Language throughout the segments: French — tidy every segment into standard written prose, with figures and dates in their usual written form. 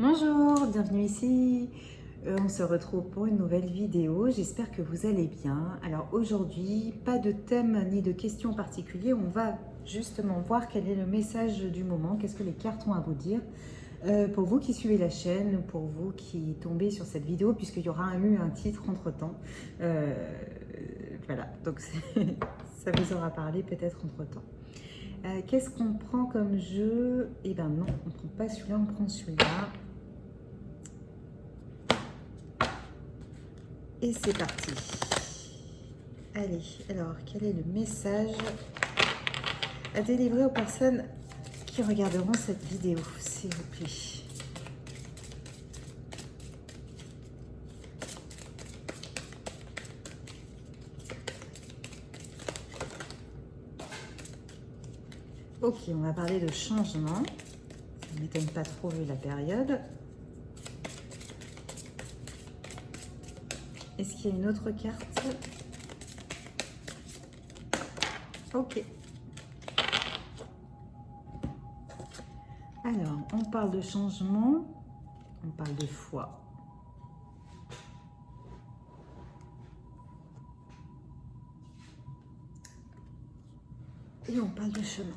Bonjour, bienvenue ici. On se retrouve pour une nouvelle vidéo. J'espère que vous allez bien. Alors aujourd'hui, pas de thème ni de questions particulières. On va justement voir quel est le message du moment. Qu'est-ce que les cartes ont à vous dire pour vous qui suivez la chaîne, pour vous qui tombez sur cette vidéo, puisqu'il y aura eu un titre entre-temps. Voilà, donc ça vous aura parlé peut-être entre-temps. Qu'est-ce qu'on prend comme jeu? Eh ben non, on ne prend pas celui-là, on prend celui-là. Et c'est parti. Allez, alors, quel est le message à délivrer aux personnes qui regarderont cette vidéo, s'il vous plaît? Ok, on va parler de changement. Ça ne m'étonne pas trop vu la période. Est-ce qu'il y a une autre carte? Ok. Alors, on parle de changement, on parle de foi. Et on parle de chemin.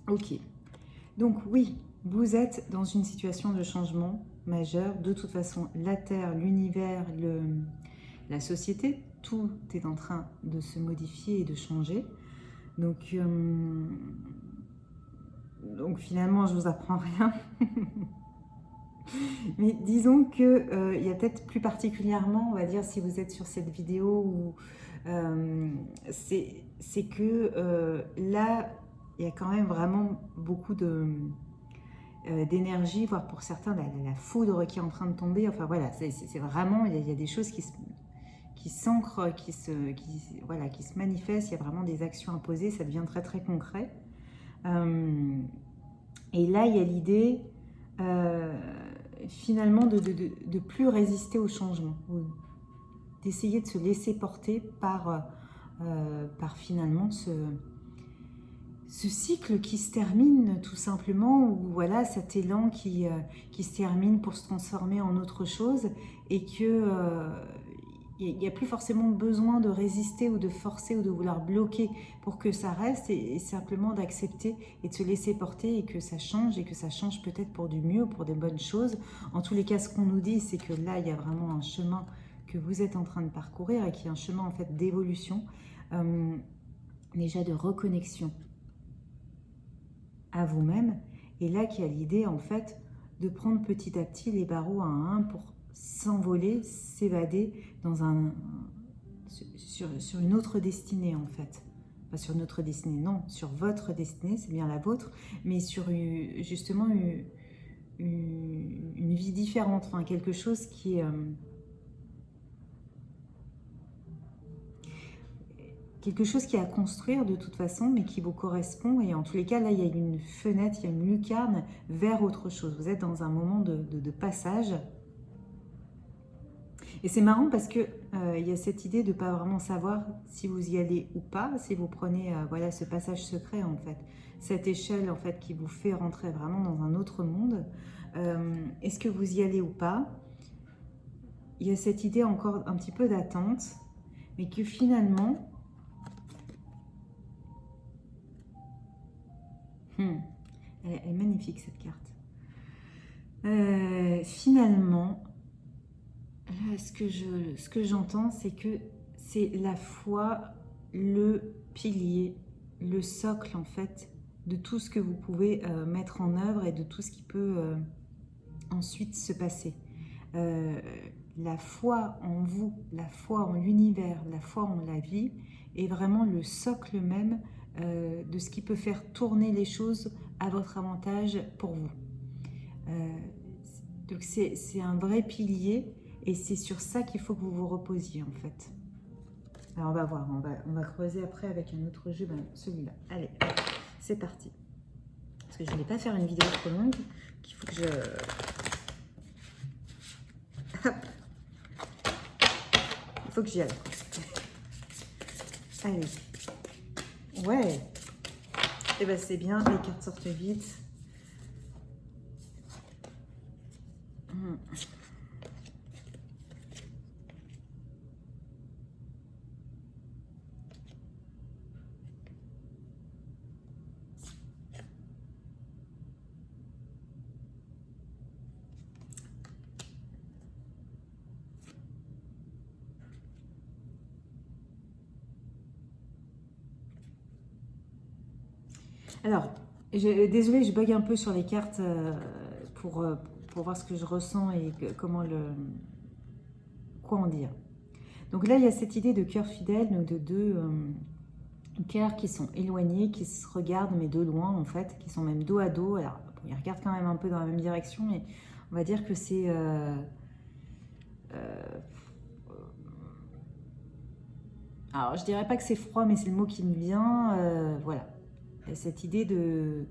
Ok. Donc oui, vous êtes dans une situation de changement majeur. De toute façon, la Terre, l'univers, la société, tout est en train de se modifier et de changer. Donc finalement, je ne vous apprends rien. Mais disons que il y a peut-être plus particulièrement, on va dire, si vous êtes sur cette vidéo, c'est que là, il y a quand même vraiment beaucoup d'énergie, voire pour certains, la foudre qui est en train de tomber. Enfin voilà, c'est vraiment, il y a des choses qui s'ancrent, qui se manifestent. Il y a vraiment des actions imposées, ça devient très très concret. Et là, il y a l'idée finalement de plus résister au changement, d'essayer de se laisser porter par finalement ce cycle qui se termine tout simplement, ou voilà, cet élan qui se termine pour se transformer en autre chose, et que il n'y a plus forcément besoin de résister ou de forcer ou de vouloir bloquer pour que ça reste, et simplement d'accepter et de se laisser porter, et que ça change peut-être pour du mieux, pour des bonnes choses. En tous les cas, ce qu'on nous dit, c'est que là, il y a vraiment un chemin que vous êtes en train de parcourir, et qui est un chemin en fait d'évolution, déjà de reconnexion à vous-même, et là qui a l'idée en fait de prendre petit à petit les barreaux un à un pour s'envoler, s'évader dans sur une autre destinée en fait. Pas sur notre destinée, non, sur votre destinée, c'est bien la vôtre, mais sur justement une vie différente, enfin quelque chose qui est quelque chose qui est à construire de toute façon, mais qui vous correspond. Et en tous les cas, là, il y a une fenêtre, il y a une lucarne vers autre chose. Vous êtes dans un moment de passage. Et c'est marrant parce que il y a cette idée de ne pas vraiment savoir si vous y allez ou pas, si vous prenez voilà, ce passage secret en fait, cette échelle en fait qui vous fait rentrer vraiment dans un autre monde. Est-ce que vous y allez ou pas? Il y a cette idée encore un petit peu d'attente, mais que finalement, elle est magnifique cette carte. Finalement, là, ce que j'entends, c'est que c'est la foi, le pilier, le socle en fait de tout ce que vous pouvez mettre en œuvre et de tout ce qui peut ensuite se passer. La foi en vous, la foi en l'univers, la foi en la vie est vraiment le socle même de ce qui peut faire tourner les choses à votre avantage pour vous. Donc c'est un vrai pilier, et c'est sur ça qu'il faut que vous vous reposiez en fait. Alors on va voir, on va creuser après avec un autre jeu, celui-là. Allez, c'est parti. Parce que je ne voulais pas faire une vidéo trop longue, qu'il faut que je... Hop. Il faut que j'y aille. Allez. Ouais. Et ben c'est bien, les cartes sortent vite. Alors, désolée, je bug un peu sur les cartes pour voir ce que je ressens et quoi en dire. Donc là, il y a cette idée de cœur fidèle, donc de deux cœurs qui sont éloignés, qui se regardent, mais de loin en fait, qui sont même dos à dos. Alors, bon, ils regardent quand même un peu dans la même direction, mais on va dire que c'est... alors, je dirais pas que c'est froid, mais c'est le mot qui me vient. Voilà. Il y a cette idée de...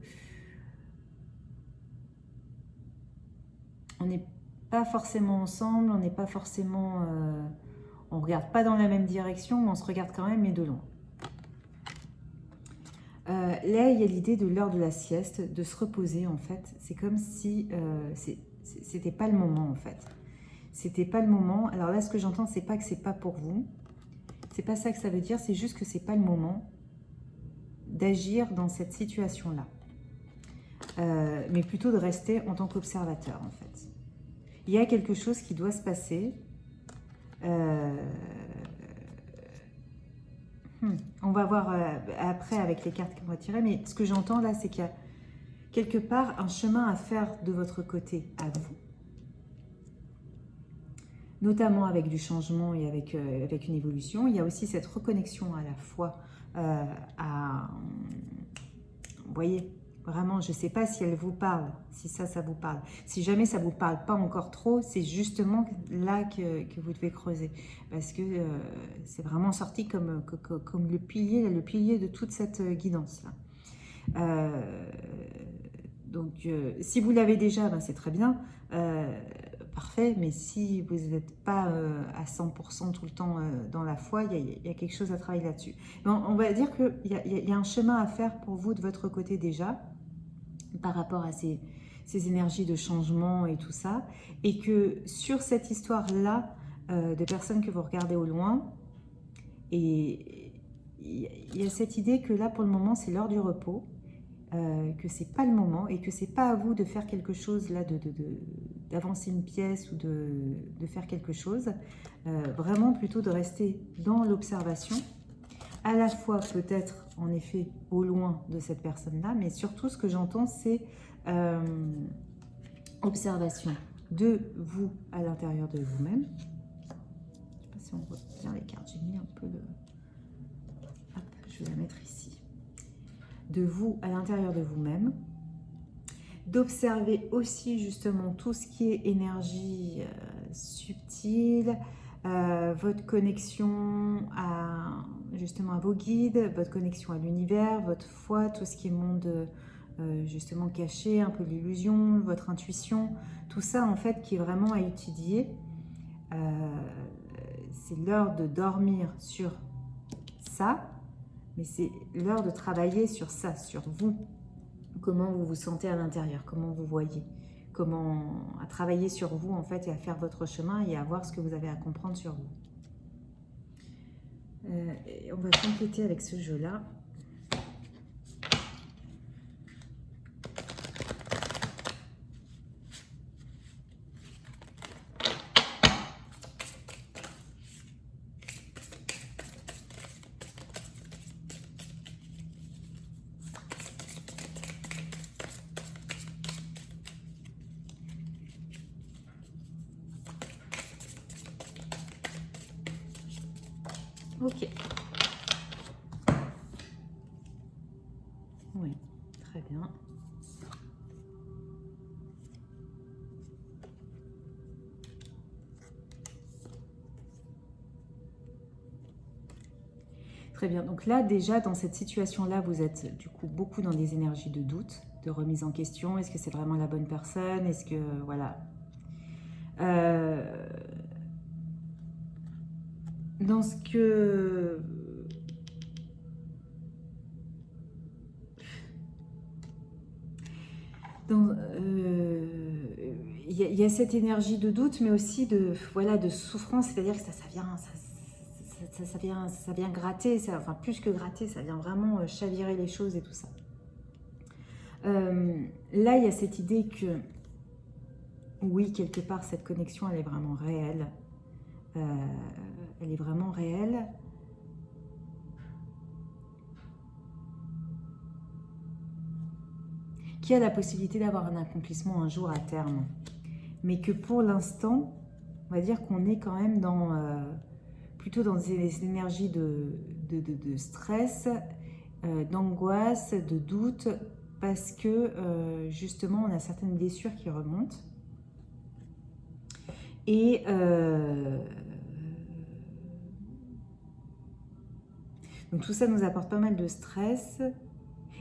On n'est pas forcément ensemble, on n'est pas forcément... on ne regarde pas dans la même direction, mais on se regarde quand même, mais de loin. Là, il y a l'idée de l'heure de la sieste, de se reposer en fait. C'est comme si c'était pas le moment en fait. C'était pas le moment. Alors là, ce que j'entends, c'est pas que c'est pas pour vous. C'est pas ça que ça veut dire. C'est juste que c'est pas le moment d'agir dans cette situation-là. Mais plutôt de rester en tant qu'observateur en fait. Il y a quelque chose qui doit se passer. On va voir après avec les cartes qu'on va tirer, mais ce que j'entends là, c'est qu'il y a quelque part un chemin à faire de votre côté, à vous. Notamment avec du changement et avec une évolution. Il y a aussi cette reconnexion à la fois vous voyez, vraiment, je ne sais pas si elle vous parle, si ça vous parle. Si jamais ça ne vous parle pas encore trop, c'est justement là que vous devez creuser. Parce que c'est vraiment sorti comme le pilier de toute cette guidance-là. Donc, si vous l'avez déjà, ben, c'est très bien. Parfait, mais si vous n'êtes pas à 100% tout le temps dans la foi, il y a quelque chose à travailler là-dessus. On va dire qu'il y a un chemin à faire pour vous de votre côté déjà, par rapport à ces énergies de changement et tout ça, et que sur cette histoire-là, de personnes que vous regardez au loin, et il y a cette idée que là, pour le moment, c'est l'heure du repos, que c'est pas le moment et que c'est pas à vous de faire quelque chose là, d'avancer une pièce ou de faire quelque chose, vraiment plutôt de rester dans l'observation, à la fois peut-être en effet au loin de cette personne-là, mais surtout ce que j'entends c'est observation de vous à l'intérieur de vous-même. Je ne sais pas si on voit bien les cartes, j'ai mis un peu le... Hop, je vais la mettre ici. De vous à l'intérieur de vous-même, d'observer aussi justement tout ce qui est énergie subtile, votre connexion justement à vos guides, votre connexion à l'univers, votre foi, tout ce qui est monde justement caché, un peu l'illusion, votre intuition, tout ça en fait qui est vraiment à étudier. C'est l'heure de dormir sur ça, mais c'est l'heure de travailler sur ça, sur vous. Comment vous vous sentez à l'intérieur, comment vous voyez, comment à travailler sur vous en fait et à faire votre chemin et à voir ce que vous avez à comprendre sur vous. On va compléter avec ce jeu-là. Ok. Oui, très bien. Très bien. Donc là, déjà, dans cette situation-là, vous êtes du coup beaucoup dans des énergies de doute, de remise en question. Est-ce que c'est vraiment la bonne personne? Est-ce que... Voilà. Dans ce que... Il y a cette énergie de doute, mais aussi de souffrance, c'est-à-dire que ça vient gratter, enfin plus que gratter, ça vient vraiment chavirer les choses et tout ça. Là, il y a cette idée que, oui, quelque part, cette connexion, elle est vraiment réelle. Elle est vraiment réelle. qui a la possibilité d'avoir un accomplissement un jour à terme. Mais que pour l'instant, on va dire qu'on est quand même plutôt dans des énergies de stress, d'angoisse, de doute, parce que justement on a certaines blessures qui remontent. Et donc tout ça nous apporte pas mal de stress.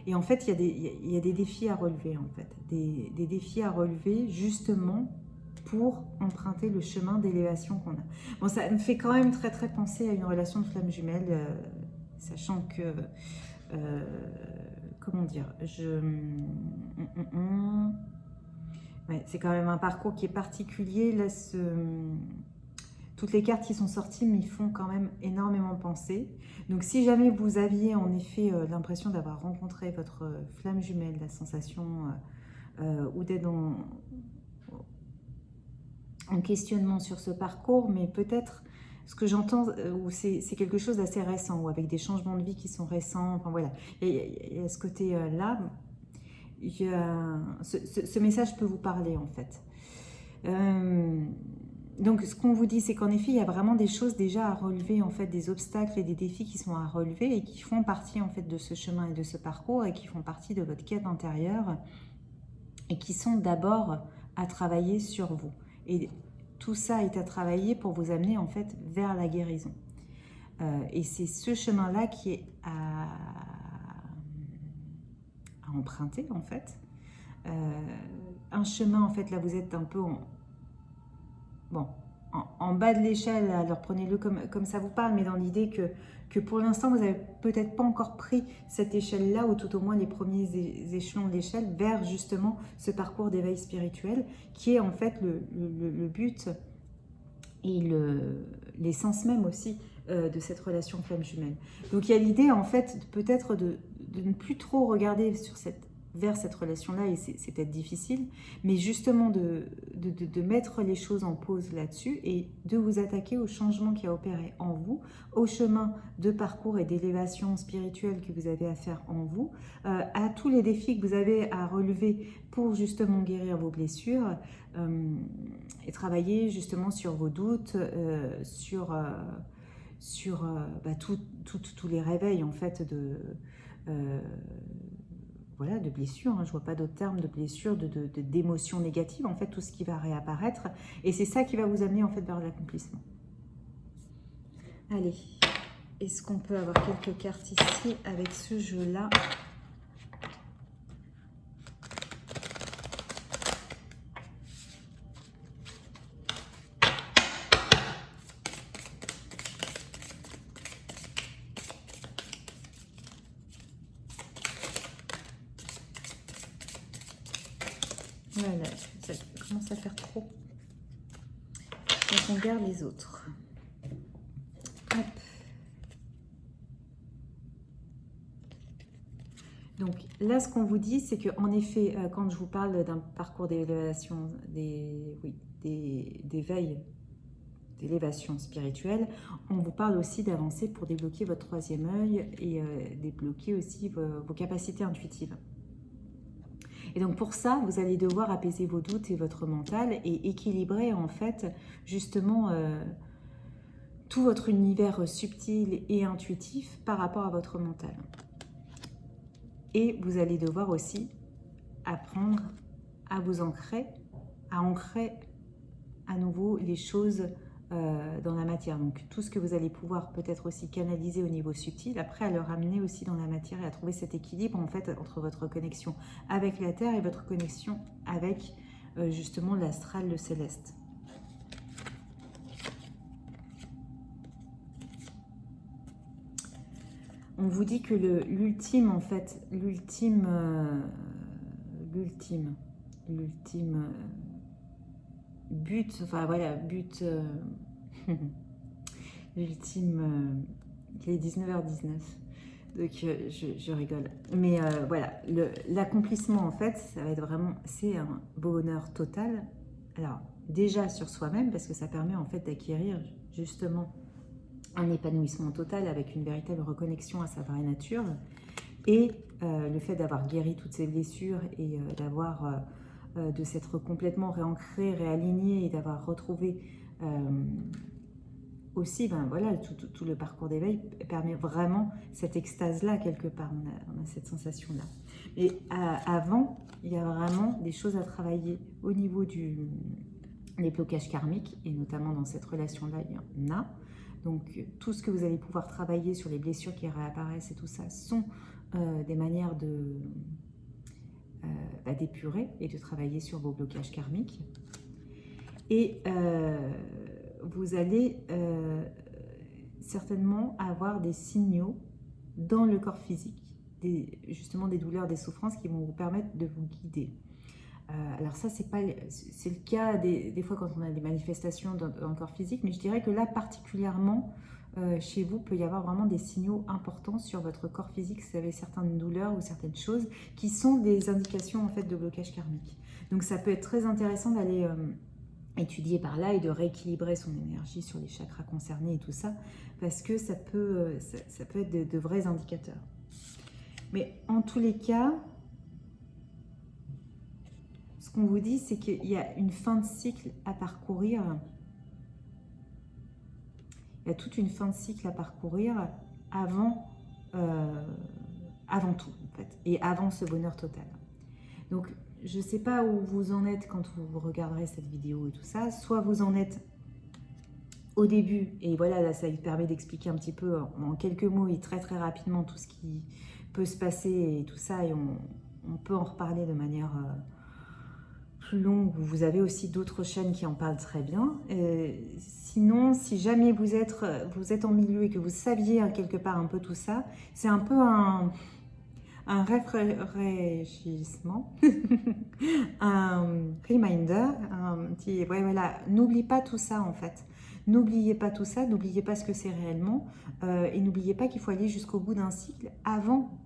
Et en fait, il y a des défis à relever, en fait. Des défis à relever, justement, pour emprunter le chemin d'élévation qu'on a. Bon, ça me fait quand même très, très penser à une relation de flamme jumelle, sachant que... comment dire ouais, c'est quand même un parcours qui est particulier. Là, toutes les cartes qui sont sorties m'y font quand même énormément penser. Donc si jamais vous aviez en effet l'impression d'avoir rencontré votre flamme jumelle, la sensation ou d'être en questionnement sur ce parcours, mais peut-être ce que j'entends, ou c'est quelque chose d'assez récent, ou avec des changements de vie qui sont récents, enfin voilà, il y a ce côté-là, ce message peut vous parler en fait. Donc, ce qu'on vous dit, c'est qu'en effet, il y a vraiment des choses déjà à relever, en fait, des obstacles et des défis qui sont à relever et qui font partie, en fait, de ce chemin et de ce parcours et qui font partie de votre quête intérieure et qui sont d'abord à travailler sur vous. Et tout ça est à travailler pour vous amener, en fait, vers la guérison. Et c'est ce chemin-là qui est à emprunter, en fait. Un chemin, en fait, là, vous êtes un peu en bas de l'échelle, alors prenez-le comme ça vous parle, mais dans l'idée que pour l'instant, vous n'avez peut-être pas encore pris cette échelle-là, ou tout au moins les premiers échelons de l'échelle, vers justement ce parcours d'éveil spirituel, qui est en fait le but et l'essence même aussi de cette relation flamme jumelle. Donc il y a l'idée en fait peut-être de ne plus trop regarder vers cette relation-là, et c'est peut-être difficile, mais justement de mettre les choses en pause là-dessus et de vous attaquer au changement qui a opéré en vous, au chemin de parcours et d'élévation spirituelle que vous avez à faire en vous, à tous les défis que vous avez à relever pour justement guérir vos blessures et travailler justement sur vos doutes, sur tous les réveils en fait voilà, de blessures, hein, je ne vois pas d'autres termes, de blessures, d'émotions négatives, en fait, tout ce qui va réapparaître. Et c'est ça qui va vous amener, en fait, vers l'accomplissement. Allez, est-ce qu'on peut avoir quelques cartes ici avec ce jeu-là ? Voilà, ça commence à faire trop. Donc on garde les autres. Hop. Donc là, ce qu'on vous dit, c'est qu'en effet, quand je vous parle d'un parcours d'élévation, d'éveil, d'élévation spirituelle, on vous parle aussi d'avancer pour débloquer votre troisième œil et débloquer aussi vos capacités intuitives. Et donc pour ça, vous allez devoir apaiser vos doutes et votre mental et équilibrer en fait justement tout votre univers subtil et intuitif par rapport à votre mental. Et vous allez devoir aussi apprendre à vous ancrer à nouveau les choses dans la matière. Donc tout ce que vous allez pouvoir peut-être aussi canaliser au niveau subtil, après à le ramener aussi dans la matière et à trouver cet équilibre en fait entre votre connexion avec la Terre et votre connexion avec justement l'astral, le céleste. On vous dit que l'ultime en fait, l'ultime but, enfin voilà, but, l'ultime, il est 19h19, donc je rigole. Mais voilà, l'accomplissement en fait, ça va être vraiment, c'est un bonheur total. Alors déjà sur soi-même, parce que ça permet en fait d'acquérir justement un épanouissement total avec une véritable reconnexion à sa vraie nature. Et le fait d'avoir guéri toutes ces blessures et de s'être complètement réancré, réaligné et d'avoir retrouvé aussi, voilà, tout le parcours d'éveil permet vraiment cette extase-là quelque part, on a cette sensation-là. Et avant, il y a vraiment des choses à travailler au niveau des blocages karmiques, et notamment dans cette relation-là, il y en a. Donc tout ce que vous allez pouvoir travailler sur les blessures qui réapparaissent et tout ça sont des manières d'épurer et de travailler sur vos blocages karmiques. Et vous allez certainement avoir des signaux dans le corps physique, justement des douleurs, des souffrances qui vont vous permettre de vous guider. Alors ça, c'est le cas des fois quand on a des manifestations dans le corps physique, mais je dirais que là particulièrement, chez vous, peut y avoir vraiment des signaux importants sur votre corps physique si vous avez certaines douleurs ou certaines choses qui sont des indications en fait de blocage karmique. Donc ça peut être très intéressant d'aller étudier par là et de rééquilibrer son énergie sur les chakras concernés et tout ça, parce que ça peut être de vrais indicateurs. Mais en tous les cas, ce qu'on vous dit, c'est qu'il y a une fin de cycle à parcourir. Il y a toute une fin de cycle à parcourir avant tout, en fait, et avant ce bonheur total. Donc, je ne sais pas où vous en êtes quand vous regarderez cette vidéo et tout ça. Soit vous en êtes au début, et voilà, là, ça permet d'expliquer un petit peu en quelques mots et très très rapidement tout ce qui peut se passer et tout ça, et on peut en reparler de manière plus longue. Vous avez aussi d'autres chaînes qui en parlent très bien. Sinon, si jamais vous êtes en milieu et que vous saviez quelque part un peu tout ça, c'est un peu un rafraîchissement, un reminder, un petit, ouais, voilà, n'oublie pas tout ça en fait. N'oubliez pas tout ça, n'oubliez pas ce que c'est réellement, et n'oubliez pas qu'il faut aller jusqu'au bout d'un cycle avant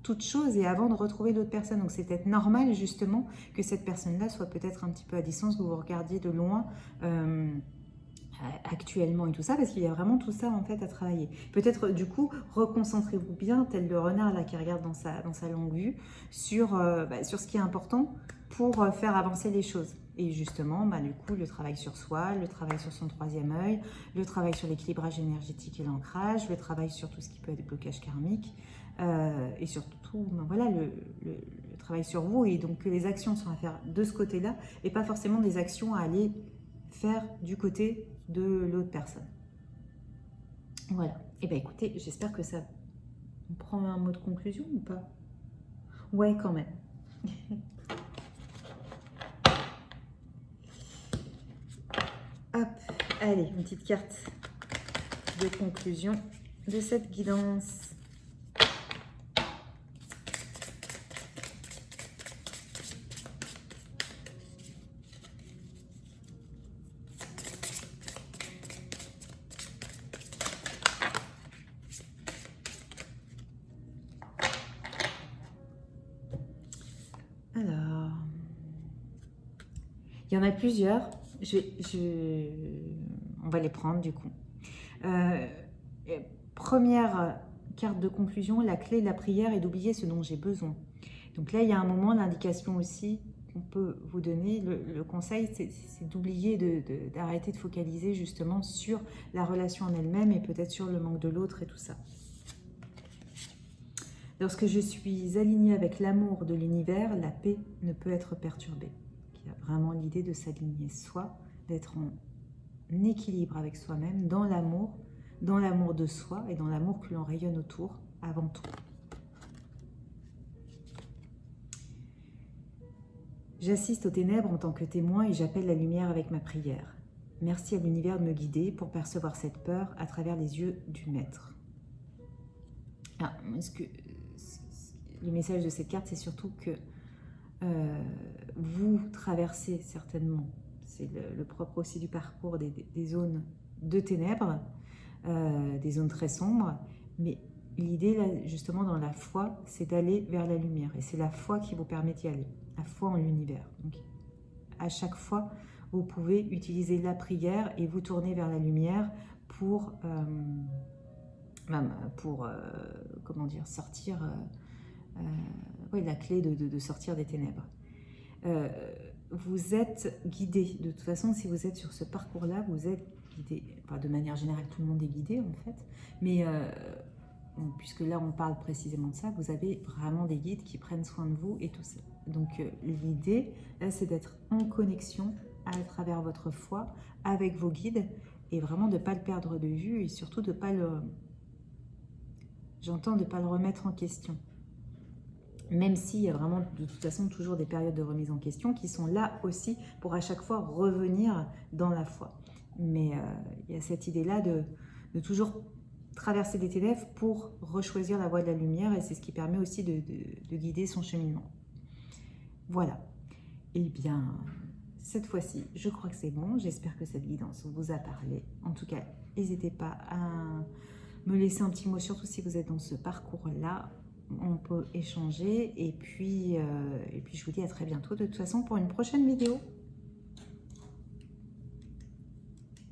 toute chose et avant de retrouver d'autres personnes. Donc c'est peut-être normal justement que cette personne-là soit peut-être un petit peu à distance, que vous regardiez de loin actuellement et tout ça, parce qu'il y a vraiment tout ça en fait à travailler. Peut-être du coup, reconcentrez-vous bien, tel le renard là qui regarde dans sa longue vue, sur ce qui est important pour faire avancer les choses. Et justement, du coup, le travail sur soi, le travail sur son troisième œil, le travail sur l'équilibrage énergétique et l'ancrage, le travail sur tout ce qui peut être blocage karmique, et surtout, voilà, le travail sur vous, et donc que les actions sont à faire de ce côté-là, et pas forcément des actions à aller faire du côté de l'autre personne. Voilà. Et bien écoutez, j'espère que ça... On prend un mot de conclusion ou pas? Ouais, quand même. Hop, allez, une petite carte de conclusion de cette guidance. Alors, il y en a plusieurs. On va les prendre du coup. Première carte de conclusion, la clé de la prière est d'oublier ce dont j'ai besoin. Donc là, il y a un moment, l'indication aussi qu'on peut vous donner, le conseil, c'est d'oublier, d'arrêter de focaliser justement sur la relation en elle-même et peut-être sur le manque de l'autre et tout ça. Lorsque je suis alignée avec l'amour de l'univers, la paix ne peut être perturbée. Il y a vraiment l'idée de s'aligner soi, d'être en équilibre avec soi-même, dans l'amour de soi et dans l'amour que l'on rayonne autour, avant tout. J'assiste aux ténèbres en tant que témoin et j'appelle la lumière avec ma prière. Merci à l'univers de me guider pour percevoir cette peur à travers les yeux du maître. Ah, le message de cette carte, c'est surtout que vous traversez certainement, c'est le propre aussi du parcours, des zones de ténèbres, des zones très sombres, mais l'idée là justement dans la foi, c'est d'aller vers la lumière, et c'est la foi qui vous permet d'y aller, la foi en l'univers. Donc à chaque fois, vous pouvez utiliser la prière et vous tourner vers la lumière pour comment dire, sortir ouais, la clé de sortir des ténèbres. Vous êtes guidé. De toute façon, si vous êtes sur ce parcours-là, vous êtes guidé. Enfin, de manière générale, tout le monde est guidé en fait. Mais bon, puisque là, on parle précisément de ça, vous avez vraiment des guides qui prennent soin de vous et tout ça. Donc, l'idée, là, c'est d'être en connexion à travers votre foi avec vos guides et vraiment de ne pas le perdre de vue et surtout de ne pas le... J'entends de ne pas le remettre en question. Même s'il y a vraiment de toute façon toujours des périodes de remise en question qui sont là aussi pour à chaque fois revenir dans la foi. Mais il y a cette idée-là de toujours traverser des ténèbres pour rechoisir la voie de la lumière et c'est ce qui permet aussi de guider son cheminement. Voilà. Eh bien, cette fois-ci, je crois que c'est bon. J'espère que cette guidance vous a parlé. En tout cas, n'hésitez pas à me laisser un petit mot, surtout si vous êtes dans ce parcours-là. On peut échanger et puis je vous dis à très bientôt de toute façon pour une prochaine vidéo.